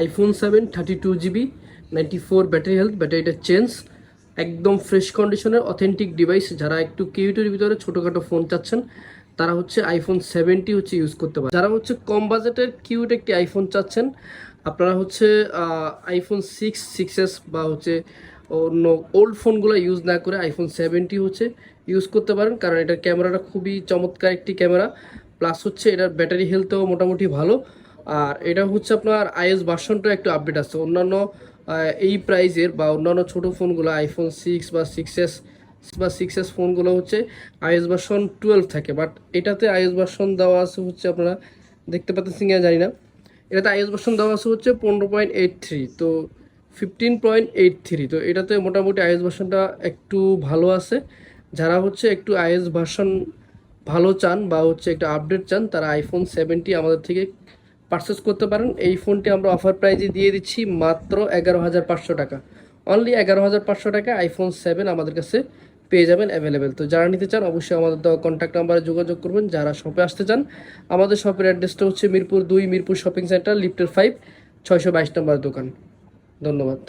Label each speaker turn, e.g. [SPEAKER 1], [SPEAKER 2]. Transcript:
[SPEAKER 1] IPhone 7 32 GB, 94 battery health, ব্যাটারিটা change, একদম fresh কন্ডিশনের অথেন্টিক ডিভাইস। যারা একটু কিউটের ভিতরে ছোটোখাটো ফোন চাচ্ছেন তারা হচ্ছে আইফোন 7টি হচ্ছে ইউজ করতে পারে। যারা হচ্ছে কম বাজেটের কিউট একটি আইফোন চাচ্ছেন আপনারা হচ্ছে আইফোন 6s বা হচ্ছে অন্য ওল্ড ফোনগুলো ইউজ না করে আইফোন 7টি হচ্ছে ইউজ করতে পারেন, কারণ এটার ক্যামেরাটা খুবই চমৎকার একটি ক্যামেরা, প্লাস হচ্ছে এটার ব্যাটারি হেলথও মোটামুটি ভালো। আর এটা হচ্ছে আপনার আইএস ভার্সনটা একটু আপডেট আছে অন্যান্য এই প্রাইজের বা অন্যান্য ছোটো ফোনগুলো আইফোন 6 বা 6s ফোনগুলো হচ্ছে আইএস ভার্সন 12 থাকে, বাট এটাতে আইএস ভার্সন দেওয়া আছে হচ্ছে আপনারা দেখতে পাচ্ছেন কিনা জানি না, এটাতে আইএস ভার্সন দেওয়া আছে হচ্ছে 15.83, তো 15.83, তো এটাতে মোটামুটি আইএস ভার্সনটা একটু ভালো আছে। যারা হচ্ছে একটু আইএস ভার্সন ভালো চান বা হচ্ছে একটা আপডেট চান তারা আইফোন 7টি আমাদের থেকে পারচেস করতে পারেন। এই ফোনটি আমরা অফার প্রাইজে দিয়ে দিচ্ছি মাত্র 11,500 টাকা, অনলি 11,500 টাকা আইফোন 7 আমাদের কাছে পেয়ে যাবেন অ্যাভেলেবেল। তো যারা নিতে চান অবশ্যই আমাদের দেওয়া কন্ট্যাক্ট নাম্বারে যোগাযোগ করবেন। যারা শপে আসতে চান আমাদের শপের অ্যাড্রেসটা হচ্ছে মিরপুর 2, মিরপুর শপিং সেন্টার, লিফটের 5, 622 নম্বর দোকান। ধন্যবাদ।